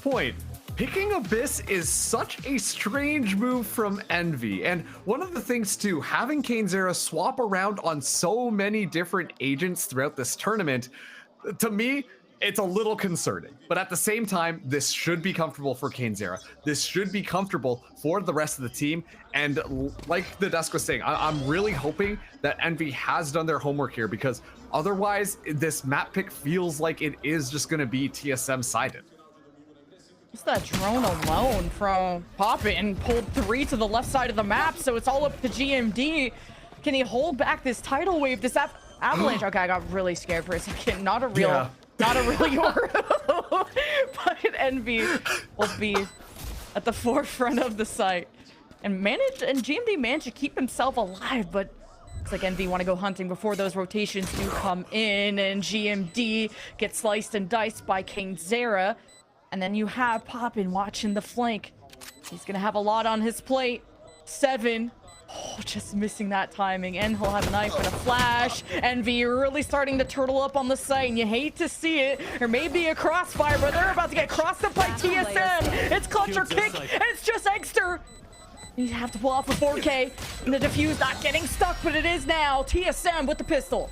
point, picking Abyss is such a strange move from Envy. And one of the things too, having Kainzera swap around on so many different agents throughout this tournament, to me, it's a little concerning. But at the same time, this should be comfortable for Kainzera. This should be comfortable for the rest of the team. And like the desk was saying, I'm really hoping that Envy has done their homework here, because otherwise this map pick feels like it is just going to be TSM sided. Just that drone alone from Poppin pulled 3 to the left side of the map, so it's all up to GMD. Can he hold back this tidal wave, this avalanche? Okay, I got really scared for a second. Not a real Yoru. But Envy will be at the forefront of the site and GMD managed to keep himself alive, but looks like Envy want to go hunting before those rotations do come in, and GMD gets sliced and diced by Kainzera. And then you have Poppin watching the flank. He's gonna have a lot on his plate. 7. Oh, just missing that timing, and he'll have a knife and a flash. Envy really starting to turtle up on the site, and you hate to see it. Or maybe a crossfire, but they're about to get crossed up by TSM. It's clutch or kick, and it's just Exter. You have to pull off a 4K, and the defuse not getting stuck, but it is now TSM with the pistol.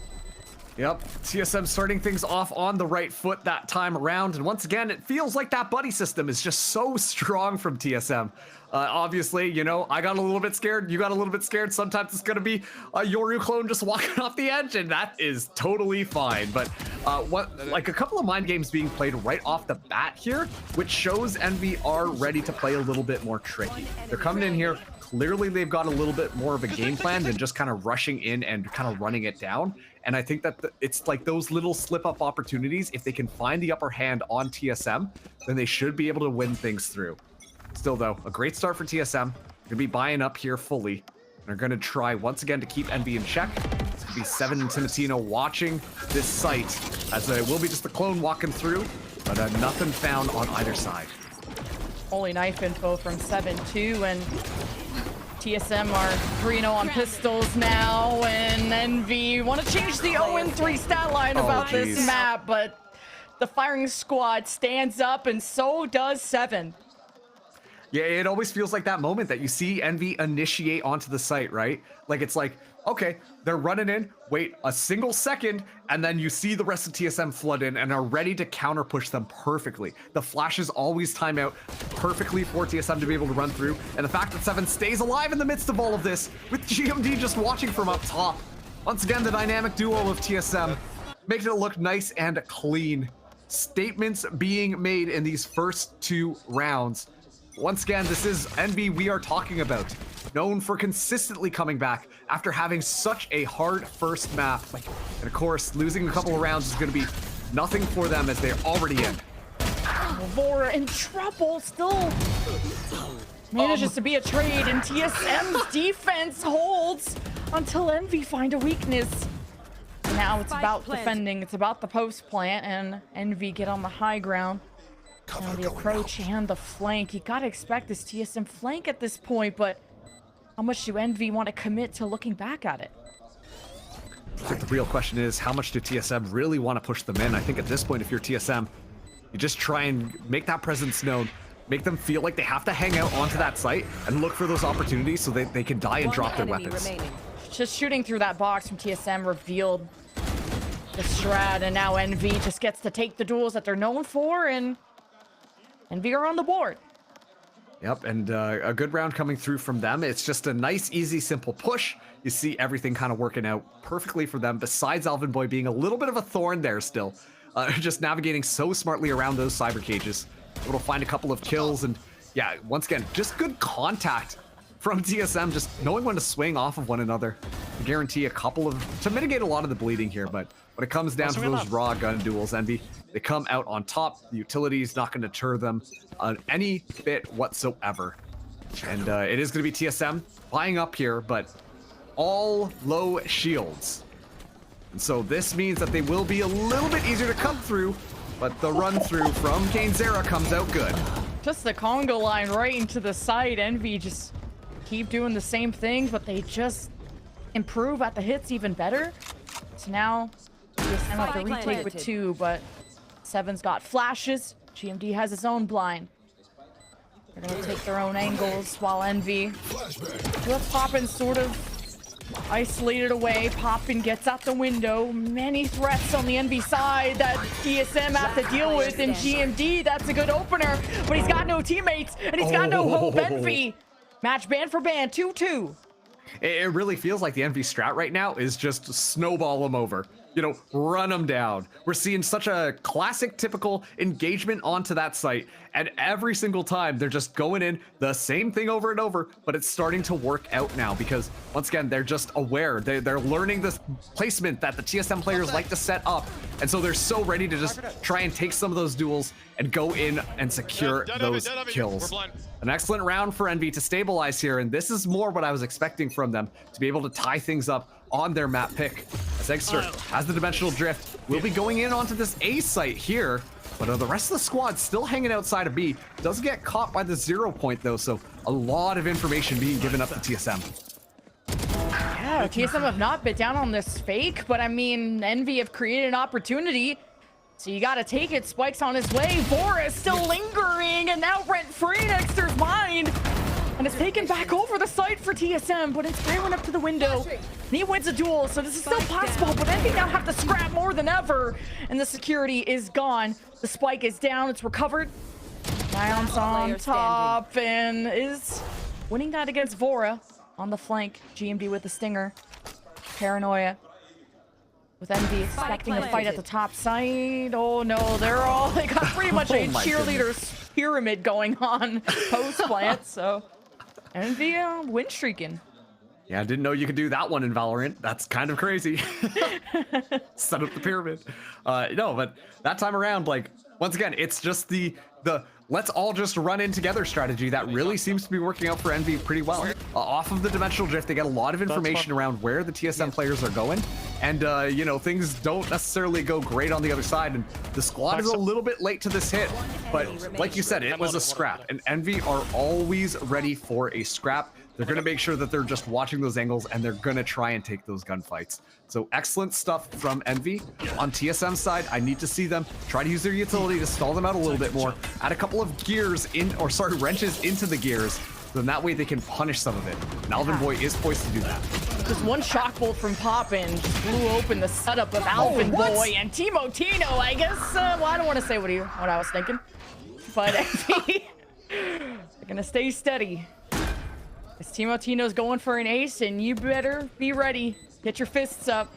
Yep, TSM starting things off on the right foot that time around. And once again, it feels like that buddy system is just so strong from TSM. Obviously, you know, I got a little bit scared. You got a little bit scared. Sometimes it's going to be a Yoru clone just walking off the edge, and that is totally fine. But like a couple of mind games being played right off the bat here, which shows Envy are ready to play a little bit more tricky. They're coming in here. Clearly, they've got a little bit more of a game plan than just kind of rushing in and kind of running it down. And I think that it's like those little slip-up opportunities. If they can find the upper hand on TSM, then they should be able to win things through. Still, though, a great start for TSM. They're going to be buying up here fully. They're going to try once again to keep Envy in check. It's going to be 7 and Timotino watching this site, as it will be just the clone walking through, but nothing found on either side. Only knife info from 7-2, and TSM are 3-0 on pistols now, and Envy want to change the 0-3 stat line about this map, but the firing squad stands up, and so does 7. Yeah, it always feels like that moment that you see Envy initiate onto the site, right? Like, it's like, okay, they're running in, wait a single second, and then you see the rest of TSM flood in and are ready to counter push them perfectly. The flashes always time out perfectly for TSM to be able to run through, and the fact that 7 stays alive in the midst of all of this, with GMD just watching from up top. Once again, the dynamic duo of TSM making it look nice and clean. Statements being made in these first 2 rounds. Once again, this is Envy we are talking about, known for consistently coming back after having such a hard first map. And of course, losing a couple of rounds is going to be nothing for them as they're already in. Vora in trouble, still manages to be a trade, and TSM's defense holds until Envy find a weakness. Now it's about defending, it's about the post plant, and Envy get on the high ground. Now the approach and the flank. You gotta expect this TSM flank at this point, but how much do Envy want to commit to looking back at it? I think the real question is, how much do TSM really want to push them in? I think at this point, if you're TSM, you just try and make that presence known, make them feel like they have to hang out onto that site and look for those opportunities so they can die and drop their weapons. Just shooting through that box from TSM revealed the strat, and now Envy just gets to take the duels that they're known for, and Envy are on the board. Yep, and a good round coming through from them. It's just a nice, easy, simple push. You see everything kind of working out perfectly for them, besides Alvin Boy being a little bit of a thorn there still. Just navigating so smartly around those cyber cages. Able to find a couple of kills, and yeah, once again, just good contact from TSM, just knowing when to swing off of one another. To guarantee a couple of, to mitigate a lot of the bleeding here, but when it comes down to those raw gun duels, Envy, they come out on top. The utility is not going to deter them any bit whatsoever. And it is going to be TSM buying up here, but all low shields. And so this means that they will be a little bit easier to cut through, but the run through from Kainzera comes out good. Just the Congo line right into the side. Envy just keep doing the same thing, but they just improve at the hits even better. So now TSM have to retake with 2, but 7's got flashes. GMD has his own blind. They're gonna take their own angles while Envy lets Poppin sort of isolated away. Poppin gets out the window. Many threats on the Envy side that TSM have to deal with. And GMD, that's a good opener, but he's got no teammates and he's got no hope. Envy, match band for band, 2-2. It really feels like the Envy strat right now is just snowball them over. You know, run them down. We're seeing such a classic, typical engagement onto that site. And every single time they're just going in the same thing over and over, but it's starting to work out now because once again, they're just aware. They're learning this placement that the TSM players like to set up. And so they're so ready to just try and take some of those duels and go in and secure those kills. An excellent round for Envy to stabilize here. And this is more what I was expecting from them, to be able to tie things up on their map pick. As Eggster has the dimensional drift, will be going in onto this A site here, but the rest of the squad still hanging outside of B. Does get caught by the 0 point though, so a lot of information being given up to TSM. Yeah, TSM have not been down on this fake, but I mean, Envy have created an opportunity, so you gotta take it. Spike's on his way, Vora is still lingering, and now rent-free in Eggster's mind. And it's taken back over the site for TSM, but it's went up to the window. And he wins a duel, so this is still possible, but Envy now have to scrap more than ever. And the security is gone. The spike is down, it's recovered. Nion's on top and is winning that against Vora on the flank. GMD with the stinger. Paranoia. With Envy expecting a fight at the top side. Oh no, they got pretty much a cheerleaders pyramid going on post-plant, so Envy win streaking. Yeah, I didn't know you could do that one in Valorant. That's kind of crazy. Set up the pyramid. No, but that time around, like, once again, it's just the let's all just run in together strategy that really seems to be working out for Envy pretty well. Off of the dimensional drift, they get a lot of information around where the TSM players are going. And, you know, things don't necessarily go great on the other side. And the squad is a little bit late to this hit. But like you said, it was a scrap. And Envy are always ready for a scrap. They're going to make sure that they're just watching those angles and they're going to try and take those gunfights. So excellent stuff from Envy. On TSM side, I need to see them try to use their utility to stall them out a little bit more. Add a couple of gears in, or sorry, wrenches into the gears. Then that way they can punish some of it. And Alvin Boy is poised to do that. Just one shock bolt from Poppin just blew open the setup of Alvin Boy and Timo Tino, I guess. Well, I don't want to say what I was thinking. But Envy, they're going to stay steady. As Timo Tino's going for an ace, and you better be ready. Get your fists up.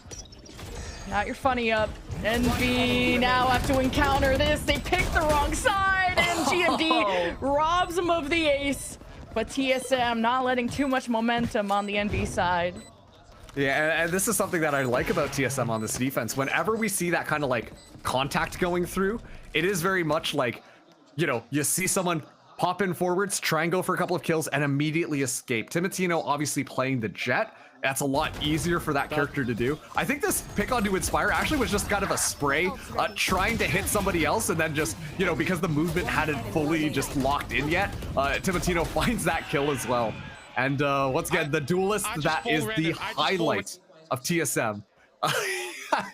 Not your funny up. Envy now have to encounter this. They picked the wrong side, and GMD robs them of the ace. But TSM not letting too much momentum on the Envy side. Yeah, and this is something that I like about TSM on this defense. Whenever we see that kind of like contact going through, it is very much like, you know, you see someone pop in forwards, try and go for a couple of kills, and immediately escape. Timotino obviously playing the Jet. That's a lot easier for that character to do. I think this pick on to Inspire actually was just kind of a spray, trying to hit somebody else, and then just, you know, because the movement hadn't fully just locked in yet, Timotino finds that kill as well. And once again, the duelist, that is the highlight of TSM.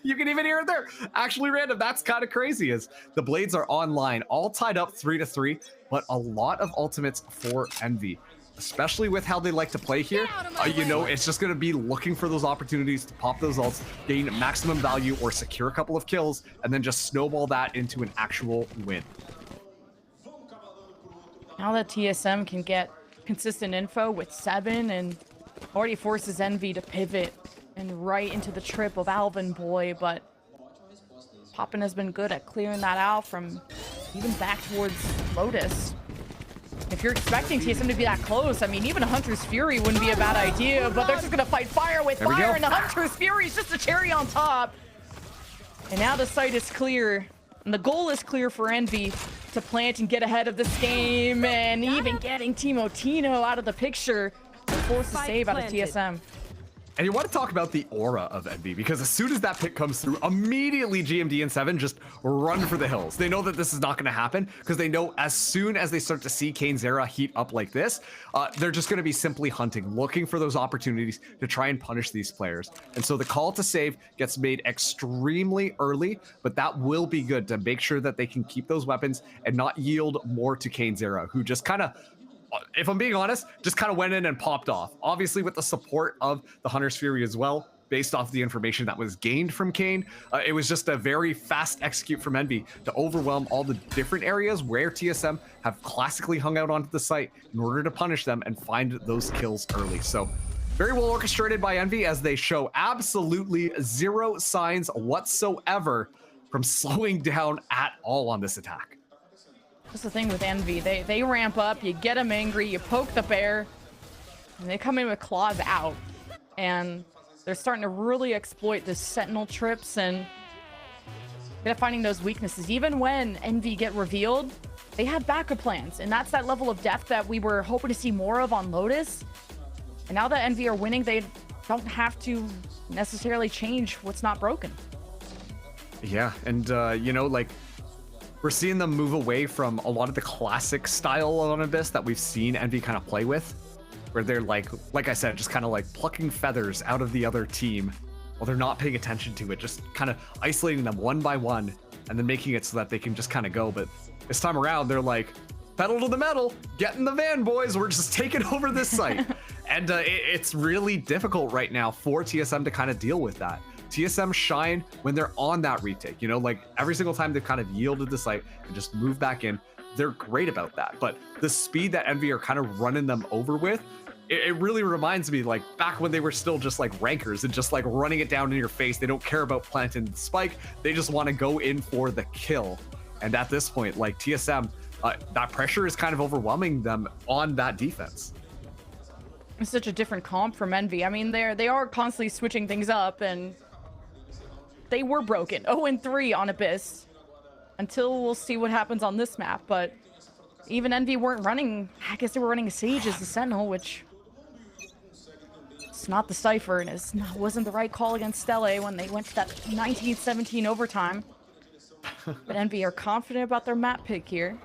You can even hear it there. Actually random. That's kind of crazy, as the blades are online, all tied up 3-3, but a lot of ultimates for Envy, especially with how they like to play here. You know, it's just going to be looking for those opportunities to pop those ults, gain maximum value, or secure a couple of kills, and then just snowball that into an actual win. Now that TSM can get consistent info with 7 and already forces Envy to pivot and right into the trip of Alvin Boy, but Poppin has been good at clearing that out from even back towards Lotus. If you're expecting TSM to be that close, I mean, even a Hunter's Fury wouldn't be a bad idea, but they're just going to fight fire with fire, and the Hunter's Fury is just a cherry on top. And now the site is clear, and the goal is clear for Envy to plant and get ahead of this game, and even getting Timo Tino out of the picture to force a save out of TSM. And you want to talk about the aura of Envy, because as soon as that pick comes through, immediately GMD and 7 just run for the hills. They know that this is not going to happen, because they know as soon as they start to see Kayn Zera heat up like this, they're just going to be simply hunting, looking for those opportunities to try and punish these players. And so the call to save gets made extremely early, but that will be good to make sure that they can keep those weapons and not yield more to Kayn Zera, who just kind of, if I'm being honest, just kind of went in and popped off. Obviously with the support of the Hunter's Fury as well, based off the information that was gained from Kayn, it was just a very fast execute from Envy to overwhelm all the different areas where TSM have classically hung out onto the site in order to punish them and find those kills early. So very well orchestrated by Envy, as they show absolutely zero signs whatsoever from slowing down at all on this attack. That's the thing with Envy. They ramp up, you get them angry, you poke the bear, and they come in with claws out. And they're starting to really exploit the sentinel trips and finding those weaknesses. Even when Envy get revealed, they have backup plans. And that's that level of depth that we were hoping to see more of on Lotus. And now that Envy are winning, they don't have to necessarily change what's not broken. Yeah, and you know, like, we're seeing them move away from a lot of the classic style on Abyss that we've seen Envy kind of play with, where they're like I said, just kind of like plucking feathers out of the other team while they're not paying attention to it, just kind of isolating them one by one and then making it so that they can just kind of go. But this time around, they're like, pedal to the metal, get in the van, boys, we're just taking over this site. And it's really difficult right now for TSM to kind of deal with that. TSM shine when they're on that retake, you know, like every single time they've kind of yielded the site and just move back in, they're great about that. But the speed that Envy are kind of running them over with, it really reminds me like back when they were still just like rankers and just like running it down in your face. They don't care about planting the spike, they just want to go in for the kill. And at this point, like TSM, that pressure is kind of overwhelming them on that defense. It's such a different comp from Envy. I mean, they are constantly switching things up, and they were broken 0-3 on Abyss until we'll see what happens on this map. But even Envy weren't running, I guess they were running Sage as the Sentinel, which it's not the Cypher, and it wasn't the right call against Stelle when they went to that 19-17 overtime. But Envy are confident about their map pick here.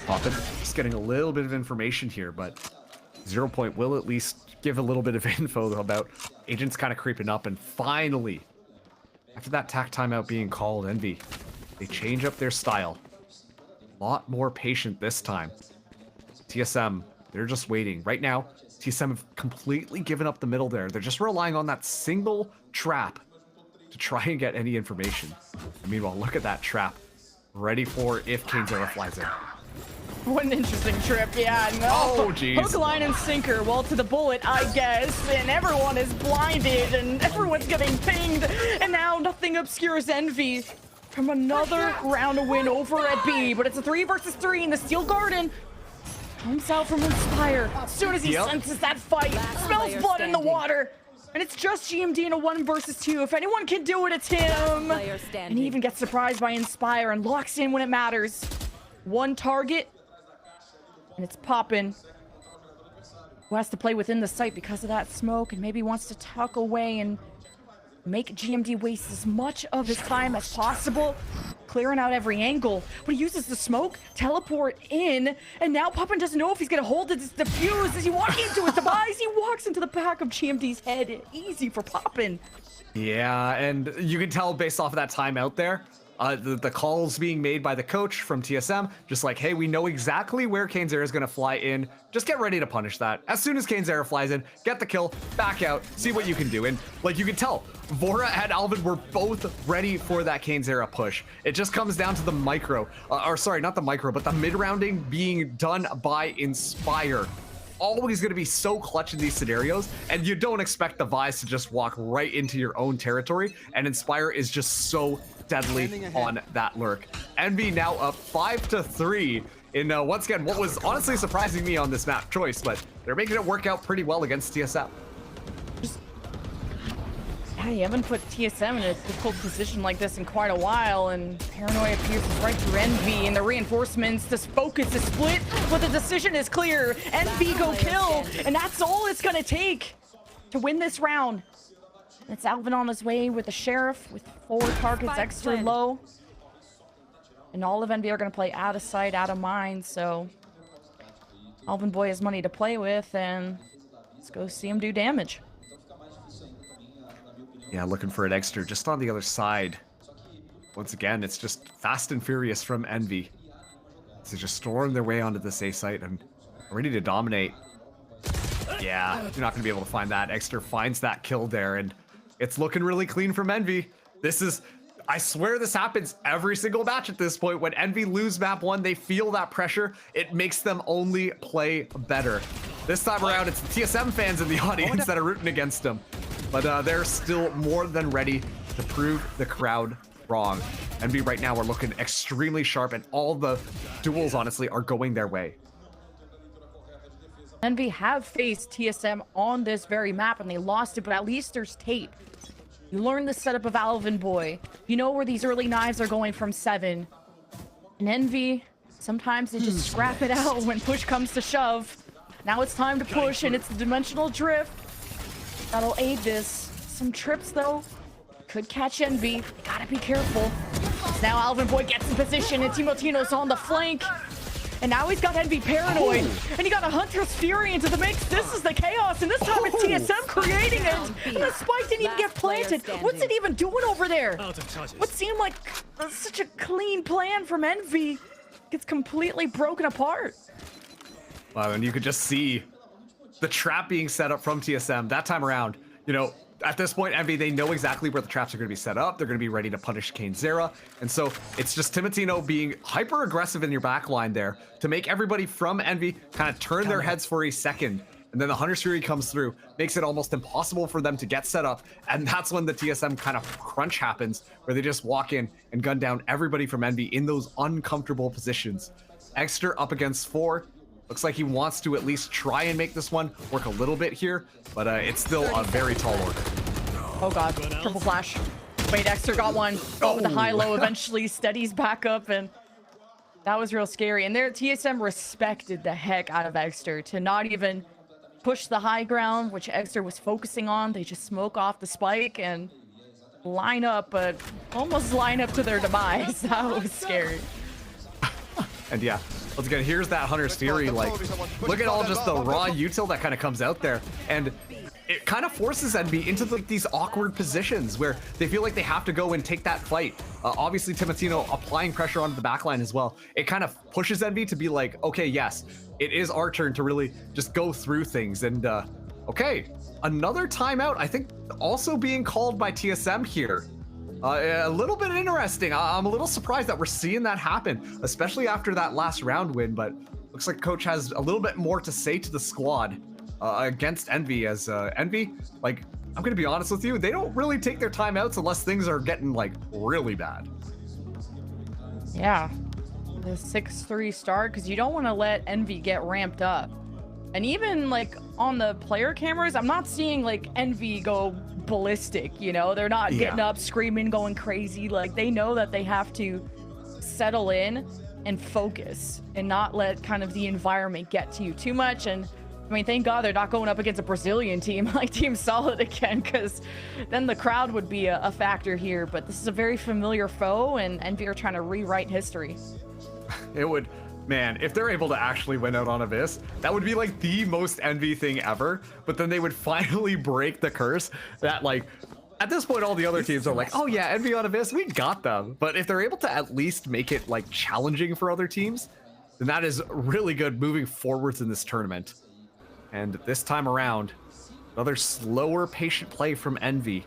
Poppin, just getting a little bit of information here, but 0 Point will at least give a little bit of info about agents kind of creeping up. And finally, after that tack timeout being called, Envy, they change up their style. A lot more patient this time. TSM, they're just waiting. Right now, TSM have completely given up the middle there. They're just relying on that single trap to try and get any information. And meanwhile, look at that trap. Ready for if Kayn Zera flies in. What an interesting trip, yeah. No. Oh, jeez. Hook, line, and sinker. Well, to the bullet, I guess. And everyone is blinded, and everyone's getting pinged. And now nothing obscures Envy from another round of win over at B. But it's a 3 versus 3 in the Steel Garden. Comes out from Inspire. As soon as he senses that fight, smells blood in the water. And it's just GMD in a 1 versus 2. If anyone can do it, it's him. And he even gets surprised by Inspire and locks in when it matters. One target. And it's Poppin, who has to play within the site because of that smoke and maybe wants to tuck away and make GMD waste as much of his time as possible, clearing out every angle. But he uses the smoke, teleport in, and now Poppin doesn't know if he's going to hold it. It's defused. As he walks into his device, he walks into the back of GMD's head. Easy for Poppin. Yeah, and you can tell based off of that timeout there, the calls being made by the coach from TSM, just like, hey, we know exactly where Kayn Zera is going to fly in. Just get ready to punish that. As soon as Kayn Zera flies in, get the kill, back out, see what you can do. And like you can tell, Vora and Alvin were both ready for that Kayn Zera push. It just comes down to the micro, or sorry, not the micro, but the mid-rounding being done by Inspire. Always going to be so clutch in these scenarios, and you don't expect the Vice to just walk right into your own territory, and Inspire is just so deadly on that lurk. Envy now up 5-3 in once again what was honestly surprising me on this map choice, but they're making it work out pretty well against TSM. you haven't put TSM in a difficult position like this in quite a while, and Paranoia pierces right through Envy, and the reinforcements, this focus is split, but the decision is clear. Envy go kill, and that's all it's gonna take to win this round. It's Alvin on his way with the Sheriff, with 4 targets extra low. And all of Envy are gonna play out of sight, out of mind, so Alvin Boy has money to play with, and let's go see him do damage. Yeah, looking for an extra just on the other side. Once again, it's just fast and furious from Envy. To just storm their way onto this A site and ready to dominate. Yeah, you're not going to be able to find that. Extra finds that kill there, and it's looking really clean from Envy. This is... I swear this happens every single match at this point. When Envy lose map 1, they feel that pressure. It makes them only play better. This time around, it's the TSM fans in the audience that are rooting against them. But they're still more than ready to prove the crowd wrong. Envy right now are looking extremely sharp, and all the duels, honestly, are going their way. Envy have faced TSM on this very map, and they lost it, but at least there's tape. You learn the setup of Alvin Boy. You know where these early knives are going from 7. And Envy, sometimes they just scrap it out when push comes to shove. Now it's time to push, and it's the dimensional drift that'll aid this. Some trips, though, could catch Envy. Gotta be careful. Now Alvin Boy gets in position, and Timotino's on the flank. And now he's got Envy paranoid, and he got a Hunter's Fury into the mix. This is the chaos, and this time it's TSM creating it. And the spike didn't even get planted. What's it even doing over there? What seemed like such a clean plan from Envy gets completely broken apart. Wow, and you could just see the trap being set up from TSM that time around. You know, at this point, Envy, they know exactly where the traps are going to be set up. They're going to be ready to punish Kane Zera. And so it's just Timotino being hyper aggressive in your backline there to make everybody from Envy kind of turn their heads for a second. And then the Hunter's Fury comes through, makes it almost impossible for them to get set up. And that's when the TSM kind of crunch happens, where they just walk in and gun down everybody from Envy in those uncomfortable positions. Extra up against 4. Looks like he wants to at least try and make this one work a little bit here, but it's still a very tall order. Oh god, triple flash. Wait, Exter got one. Oh, with the high-low, eventually steadies back up, and that was real scary. And their TSM respected the heck out of Exter to not even push the high ground, which Exter was focusing on. They just smoke off the spike and line up, but almost line up to their demise. That was scary. And yeah, once again, here's that Hunter's Fury. Like, look at all just the raw util that kind of comes out there. And it kind of forces Envy into these awkward positions where they feel like they have to go and take that fight. Obviously, Timotino applying pressure onto the backline as well. It kind of pushes Envy to be like, okay, yes, it is our turn to really just go through things. And okay, another timeout, I think, also being called by TSM here. A little bit interesting. I'm a little surprised that we're seeing that happen, especially after that last round win, but looks like coach has a little bit more to say to the squad against Envy, as Envy, like, I'm gonna be honest with you, they don't really take their timeouts unless things are getting like really bad. Yeah, the 6-3 start, because you don't want to let Envy get ramped up. And even like on the player cameras, I'm not seeing like Envy go ballistic, you know? They're not getting up, screaming, going crazy. Like, they know that they have to settle in and focus and not let kind of the environment get to you too much. And I mean, thank God they're not going up against a Brazilian team like Team Solid again, because then the crowd would be a factor here. But this is a very familiar foe, and Envy are trying to rewrite history. It would, man, if they're able to actually win out on Abyss, that would be like the most Envy thing ever. But then they would finally break the curse that, like, at this point, all the other teams are like, oh yeah, Envy on Abyss, we got them. But if they're able to at least make it like challenging for other teams, then that is really good moving forwards in this tournament. And this time around, another slower, patient play from Envy.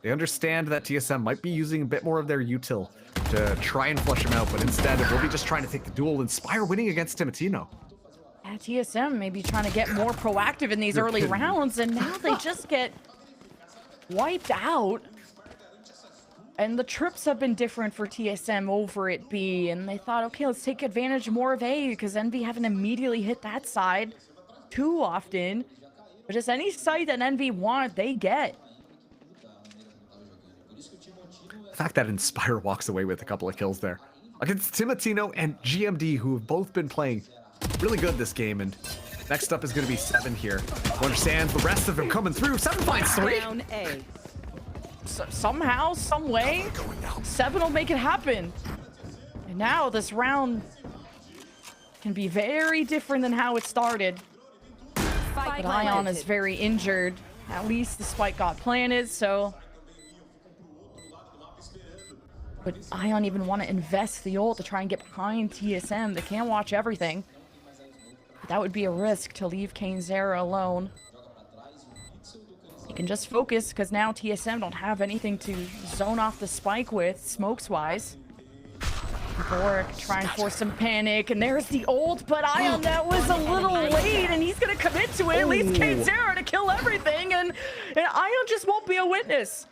They understand that TSM might be using a bit more of their util to try and flush him out, but instead we'll be just trying to take the duel, Inspire winning against Timotino. Yeah, TSM may be trying to get more proactive in these early rounds, and now they just get wiped out. And the trips have been different for TSM over at B, and they thought, okay, let's take advantage more of A, because Envy haven't immediately hit that side too often. But just any site that Envy want, they get. The fact that Inspire walks away with a couple of kills there against Timotino and GMD, who have both been playing really good this game. And next up is going to be Seven here, who understands the rest of them coming through. Seven finds 3. So, somehow, some way, Seven will make it happen. And now this round can be very different than how it started. But Ion is very injured. At least the spike got planted, so... Would Ion even want to invest the ult to try and get behind TSM? They can't watch everything. But that would be a risk to leave KaneZera alone. He can just focus, because now TSM don't have anything to zone off the spike with, smokes-wise. Boric try and force some panic, and there's the ult, but Ion, that was a little late, and he's gonna commit to it. It leaves KaneZera to kill everything, and Ion just won't be a witness.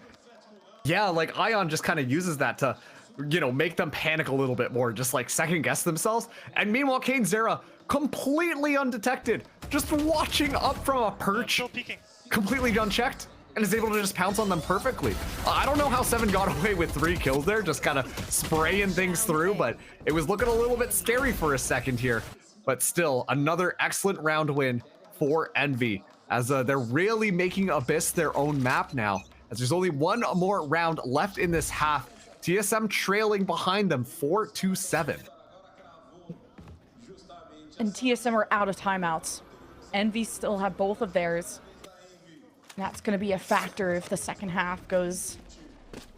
Yeah, like Ion just kind of uses that to, you know, make them panic a little bit more, just like second guess themselves. And meanwhile, KaneZera completely undetected, just watching up from a perch, completely unchecked, and is able to just pounce on them perfectly. I don't know how Seven got away with 3 kills there, just kind of spraying things through, but it was looking a little bit scary for a second here. But still, another excellent round win for Envy, as they're really making Abyss their own map now, as there's only one more round left in this half. TSM trailing behind them 4-7. And TSM are out of timeouts. Envy still have both of theirs. That's going to be a factor if the second half goes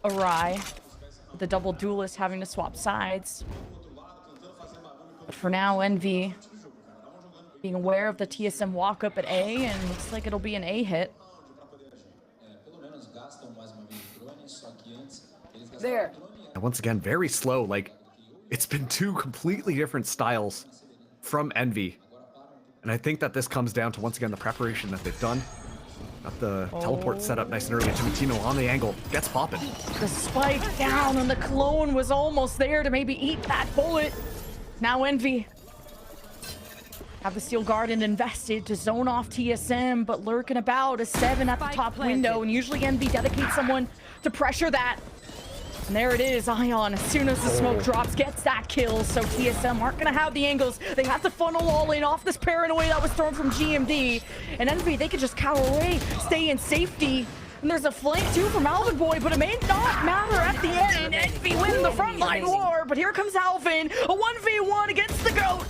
awry. The double duelist having to swap sides. But for now, Envy being aware of the TSM walk up at A, and looks like it'll be an A hit. There. And once again, very slow. Like, it's been 2 completely different styles from Envy. And I think that this comes down to, once again, the preparation that they've done. Got the teleport set up nice and early. Timotino on the angle, gets popping. The spike down, and the clone was almost there to maybe eat that bullet. Now Envy have the Steel Garden invested to zone off TSM, but lurking about is Seven at the top window, and usually Envy dedicates someone to pressure that. And there it is, Ion, as soon as the smoke drops, gets that kill, so TSM aren't gonna have the angles. They have to funnel all in off this paranoia that was thrown from GMD. And Envy, they could just cower away, stay in safety. And there's a flank too from Alvin Boy, but it may not matter at the end. Envy win the frontline war, but here comes Alvin, a 1v1 against the GOAT.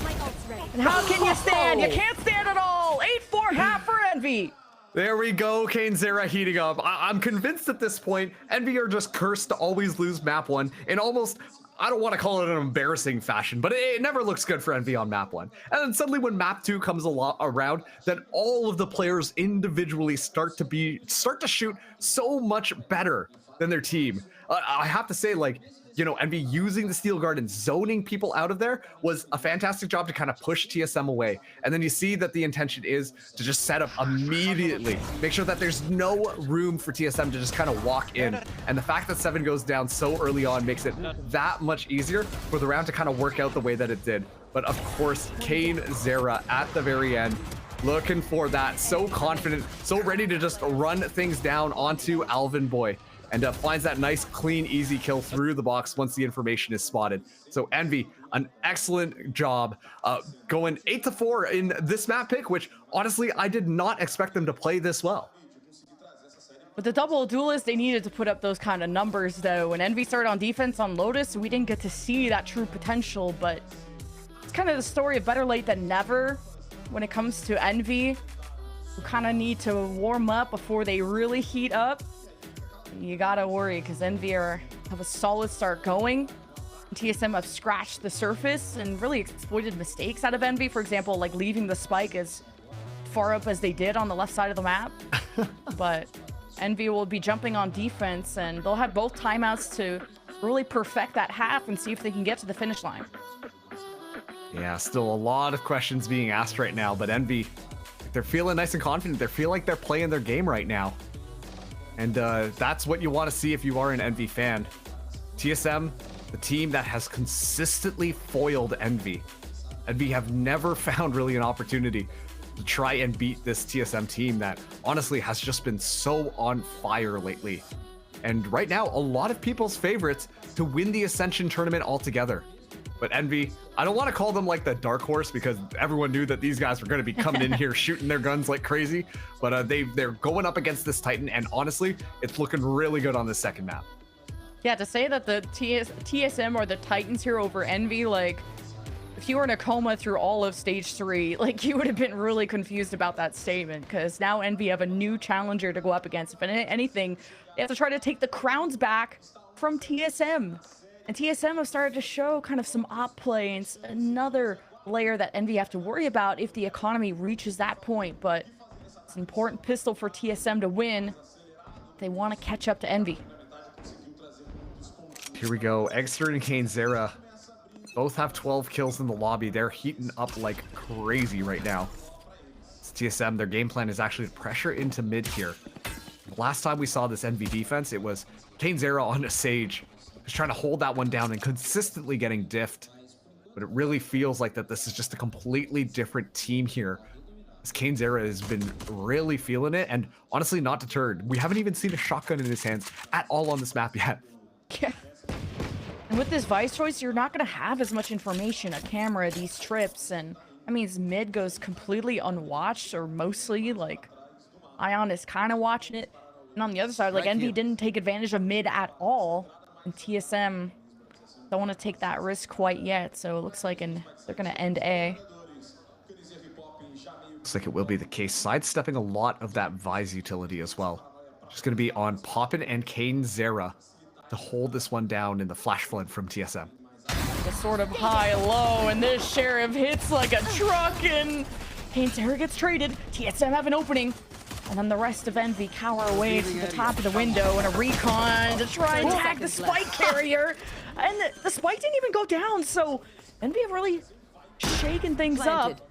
And how can you stand? You can't stand at all. 8-4 half for Envy. There we go, KaneZera heating up. I'm convinced at this point, Envy are just cursed to always lose map 1 in almost, I don't want to call it an embarrassing fashion, but it never looks good for Envy on map 1. And then suddenly when map 2 comes around, then all of the players individually start to shoot so much better than their team. I have to say, like, you know, Envy using the Steel Garden, zoning people out of there was a fantastic job to kind of push TSM away. And then you see that the intention is to just set up immediately, make sure that there's no room for TSM to just kind of walk in. And the fact that Seven goes down so early on makes it that much easier for the round to kind of work out the way that it did. But of course, KaneZera at the very end, looking for that, so confident, so ready to just run things down onto Alvin Boy. And finds that nice, clean, easy kill through the box once the information is spotted. So Envy, an excellent job going 8-4 in this map pick, which honestly, I did not expect them to play this well. With the double duelist, they needed to put up those kind of numbers, though. When Envy started on defense on Lotus, we didn't get to see that true potential, but it's kind of the story of better late than never when it comes to Envy, who kind of need to warm up before they really heat up. You gotta worry, because Envy have a solid start going. TSM have scratched the surface and really exploited mistakes out of Envy. For example, like leaving the spike as far up as they did on the left side of the map. But Envy will be jumping on defense, and they'll have both timeouts to really perfect that half and see if they can get to the finish line. Yeah, still a lot of questions being asked right now, but Envy, they're feeling nice and confident. They feel like they're playing their game right now. And that's what you want to see if you are an Envy fan. TSM, the team that has consistently foiled Envy. Envy have never found really an opportunity to try and beat this TSM team that honestly has just been so on fire lately. and right now a lot of people's favorites to win the Ascension tournament altogether. But Envy, I don't want to call them like the dark horse because everyone knew that these guys were going to be coming in here shooting their guns like crazy, but they're going up against this Titan, and honestly, it's looking really good on the second map. Yeah, to say that the TSM or the Titans here over Envy, like, if you were in a coma through all of stage 3, like, you would have been really confused about that statement, because now Envy have a new challenger to go up against. If anything, they have to try to take the crowns back from TSM. And TSM have started to show kind of some op play, and it's another layer that Envy have to worry about if the economy reaches that point. But it's an important pistol for TSM to win. They want to catch up to Envy. Here we go. Eggster and KaneZera both have 12 kills in the lobby. They're heating up like crazy right now. It's TSM, their game plan is actually to pressure into mid here. The last time we saw this Envy defense, it was KaneZera on a Sage. Just trying to hold that one down and consistently getting diffed. But it really feels like that this is just a completely different team here. As KaneZera has been really feeling it, and honestly not deterred. We haven't even seen a shotgun in his hands at all on this map yet. Yeah. And with this Vice choice, you're not going to have as much information, a camera, these trips, and I mean, his mid goes completely unwatched, or mostly, like, Ion is kind of watching it. And on the other side, like, Envy didn't take advantage of mid at all. And TSM don't want to take that risk quite yet, so it looks like they're going to end A. Looks like it will be the case. Sidestepping a lot of that Vise utility as well. Just going to be on Poppin and KaneZera to hold this one down in the flash flood from TSM. The sort of high-low, and this Sheriff hits like a truck, and KaneZera gets traded. TSM have an opening. And then the rest of Envy cower away to the top of the window and a recon to try and tag the spike carrier. And the spike didn't even go down, so Envy have really shaken things up.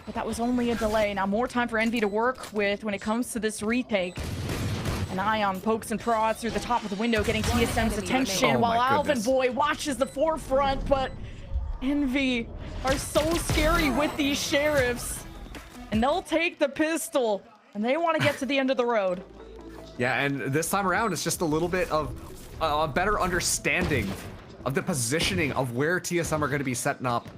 But that was only a delay. Now more time for Envy to work with when it comes to this retake. And Ion pokes and prods through the top of the window, getting TSM's attention, while Alvin Boy watches the forefront. But Envy are so scary with these Sheriffs. And they'll take the pistol. And they want to get to the end of the road. Yeah, and this time around, it's just a little bit of a better understanding of the positioning of where TSM are going to be setting up.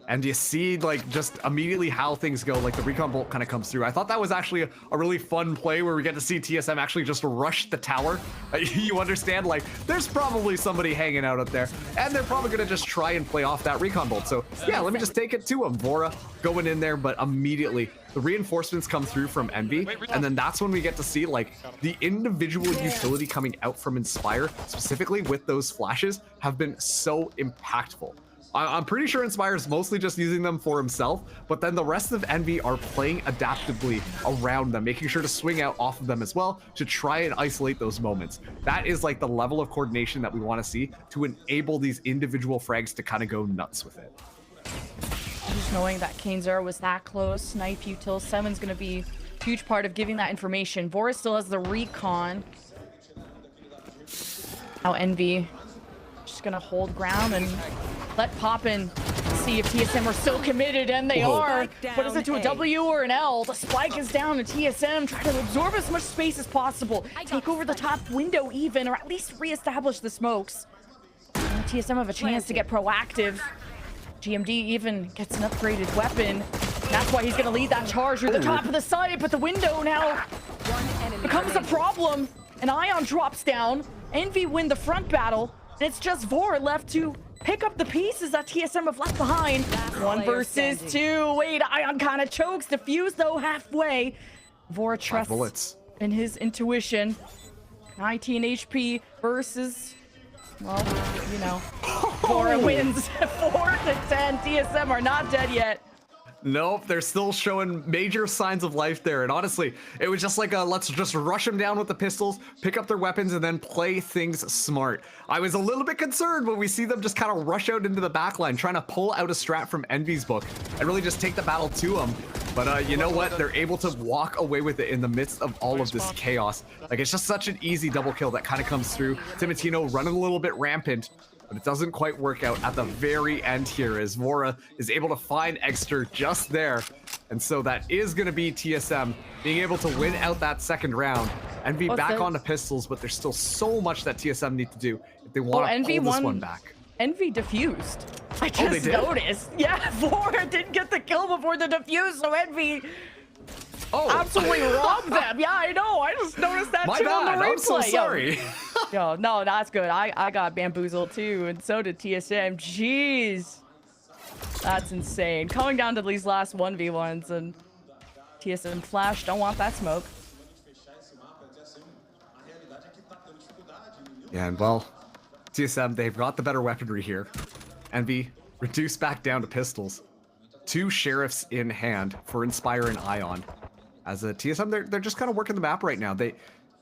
And you see, like, just immediately how things go, like the recon bolt kind of comes through. I thought that was actually a really fun play where we get to see TSM actually just rush the tower. You understand, like, there's probably somebody hanging out up there, and they're probably going to just try and play off that recon bolt. So, yeah, let me just take it to him. Vora going in there, but immediately the reinforcements come through from Envy, and then that's when we get to see, like, the individual utility coming out from Inspire, specifically with those flashes, have been so impactful. I'm pretty sure Inspire's mostly just using them for himself, but then the rest of Envy are playing adaptively around them, making sure to swing out off of them as well to try and isolate those moments. That is like the level of coordination that we want to see to enable these individual frags to kind of go nuts with it. Just knowing that KaneZera was that close, snipe util 7's going to be a huge part of giving that information. Vora still has the recon. Now Envy just going to hold ground and let Poppin see if TSM are still committed, and they are. What is it, to a W or an L? The spike is down to TSM, trying to absorb as much space as possible. Take over the top window even, or at least reestablish the smokes. And TSM have a chance to get proactive. GMD even gets an upgraded weapon. That's why he's going to lead that charge through the top of the site, but the window now becomes a problem. And Ion drops down. Envy win the front battle, and it's just Vora left to pick up the pieces that TSM have left behind. 1 versus 2. Wait, Ion kind of chokes. Defuse, though, halfway. Vora trusts in his intuition. 19 HP versus, well, you know, Vora wins 4-10. TSM are not dead yet. Nope, they're still showing major signs of life there. And honestly, it was just like a let's just rush them down with the pistols, pick up their weapons, and then play things smart. I was a little bit concerned when we see them just kind of rush out into the backline, trying to pull out a strat from Envy's book and really just take the battle to them. But you know what? They're able to walk away with it in the midst of all of this chaos. Like, it's just such an easy double kill that kind of comes through. Timotino running a little bit rampant, but it doesn't quite work out at the very end here as Vora is able to find Eggster just there. And so that is going to be TSM being able to win out that second round and be back onto pistols, but there's still so much that TSM need to do if they want to pull this one back. Envy diffused. I just noticed. Yeah, Vor didn't get the kill before the defuse, so Envy absolutely robbed them. Yeah, I know. I just noticed that too on the replay. I'm so sorry. Yo, no, that's good. I got bamboozled too, and so did TSM. Jeez. That's insane. Coming down to these last 1v1s, and TSM Flash don't want that smoke. Yeah, and well, TSM, they've got the better weaponry here. Envy reduced back down to pistols. 2 sheriffs in hand for Inspire and Ion. As a TSM, they're just kind of working the map right now.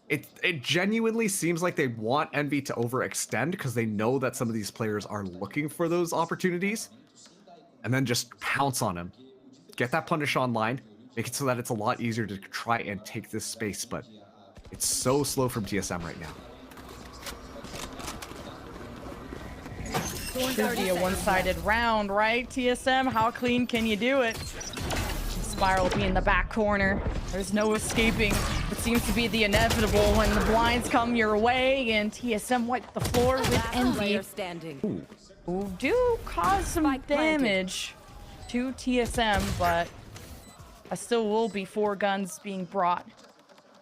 It genuinely seems like they want Envy to overextend because they know that some of these players are looking for those opportunities. And then just pounce on him. Get that punish online. Make it so that it's a lot easier to try and take this space, but it's so slow from TSM right now. Should be a one-sided round, right, TSM? How clean can you do it? Spiral will be in the back corner. There's no escaping. It seems to be the inevitable when the blinds come your way, and TSM wipe the floor with Envy. Who do cause some damage to TSM, but I still will be 4 guns being brought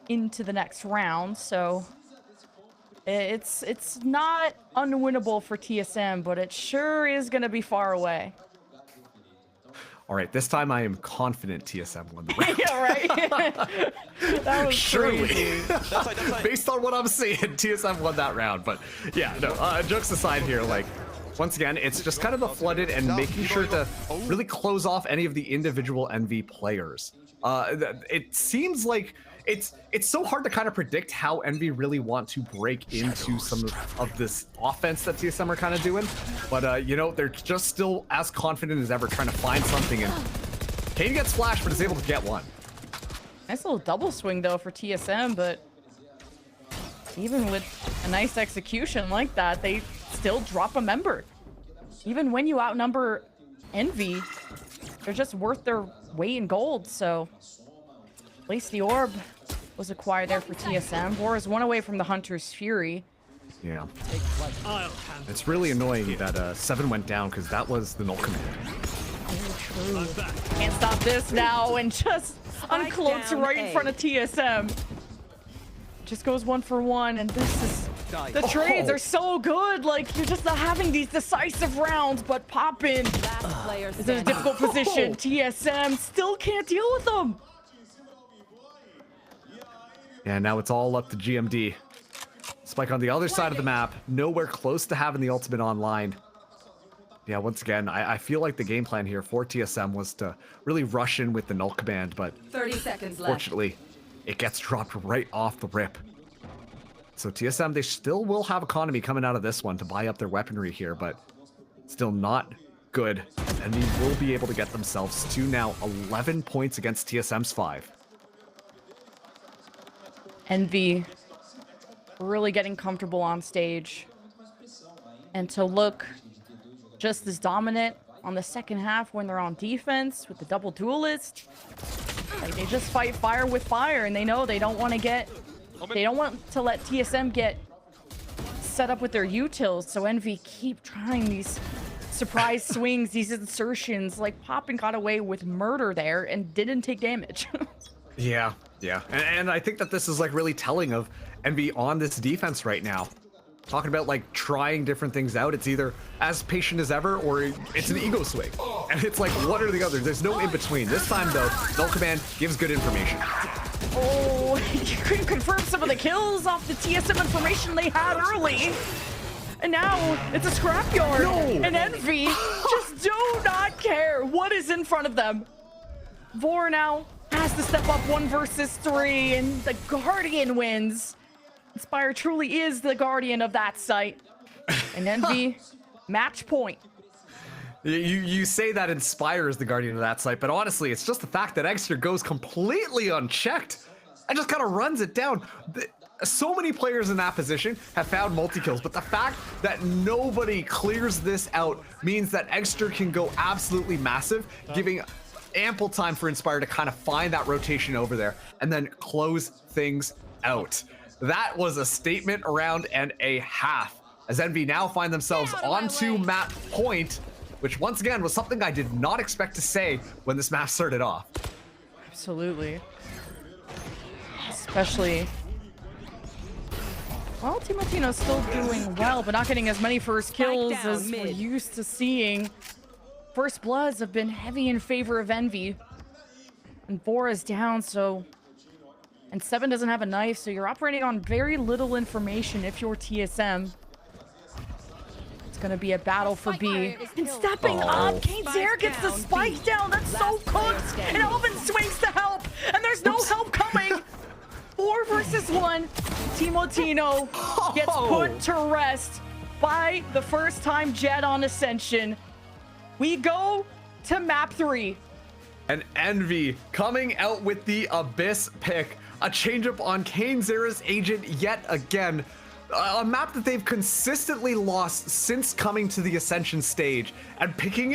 into the next round, so it's not unwinnable for TSM, but it sure is gonna be far away. All right, this time I am confident TSM won the round. Yeah, right? That was crazy. Based on what I'm seeing, TSM won that round, but yeah, no, jokes aside here, like, once again, it's just kind of the flooded and making sure to really close off any of the individual Envy players. It seems like it's so hard to kind of predict how Envy really want to break into some of this offense that TSM are kind of doing. But, you know, they're just still as confident as ever trying to find something. And Kane gets flashed, but is able to get one. Nice little double swing, though, for TSM, but even with a nice execution like that, they still drop a member. Even when you outnumber Envy, they're just worth their weight in gold, so at least the orb was acquired there for TSM. War is 1 away from the Hunter's Fury. Yeah. It's really annoying that 7 went down because that was the null command. Very true. Can't stop this now, and just uncloaks right in front of TSM. Just goes 1 for 1, and this is... The trades are so good, like, you're just not having these decisive rounds, but Poppin is in a difficult position. TSM still can't deal with them. Yeah, now it's all up to GMD. Spike on the other side of the map, nowhere close to having the ultimate online. Yeah, once again, I feel like the game plan here for TSM was to really rush in with the null command, but 30 seconds left. Fortunately, it gets dropped right off the rip. So TSM, they still will have economy coming out of this one to buy up their weaponry here, but still not good. And they will be able to get themselves to now 11 points against TSM's 5. Envy really getting comfortable on stage. And to look just as dominant on the second half when they're on defense with the double duelist. Like, they just fight fire with fire, and they know they don't want to get... They don't want to let TSM get set up with their utils, so Envy keep trying these surprise swings, these insertions. Like, Poppin got away with murder there and didn't take damage. Yeah. And I think that this is, like, really telling of Envy on this defense right now. Talking about, like, trying different things out. It's either as patient as ever or it's an ego swing. And it's like, what are the others? There's no in between. This time, though, null command gives good information. Oh, you couldn't confirm some of the kills off the TSM information they had early. And now it's a scrapyard. No. And Envy just do not care what is in front of them. Vor now has to step up 1 versus 3, and the Guardian wins. Inspire truly is the guardian of that site. And Envy, match point. You say that Inspire is the guardian of that site, but honestly, it's just the fact that Exeter goes completely unchecked and just kind of runs it down. So many players in that position have found multi-kills, but the fact that nobody clears this out means that Exeter can go absolutely massive, giving ample time for Inspire to kind of find that rotation over there and then close things out. That was a statement round and a half, as Envy now find themselves onto map point, which once again was something I did not expect to say when this map started off. Absolutely. Especially... Well, Timotino's still doing well, but not getting as many first kills as we're used to seeing. First bloods have been heavy in favor of Envy. And 4 is down, so... And 7 doesn't have a knife, so you're operating on very little information if you're TSM. It's gonna be a battle for B. And stepping up, KaneZera gets the spike down. That's so cooked. And Alvin swings to help, and there's no help coming. 4 versus 1. Timotino gets put to rest by the first time Jet on Ascension. We go to map 3. And Envy coming out with the Abyss pick. A change-up on KaneZera's agent yet again. A map that they've consistently lost since coming to the Ascension stage. And picking it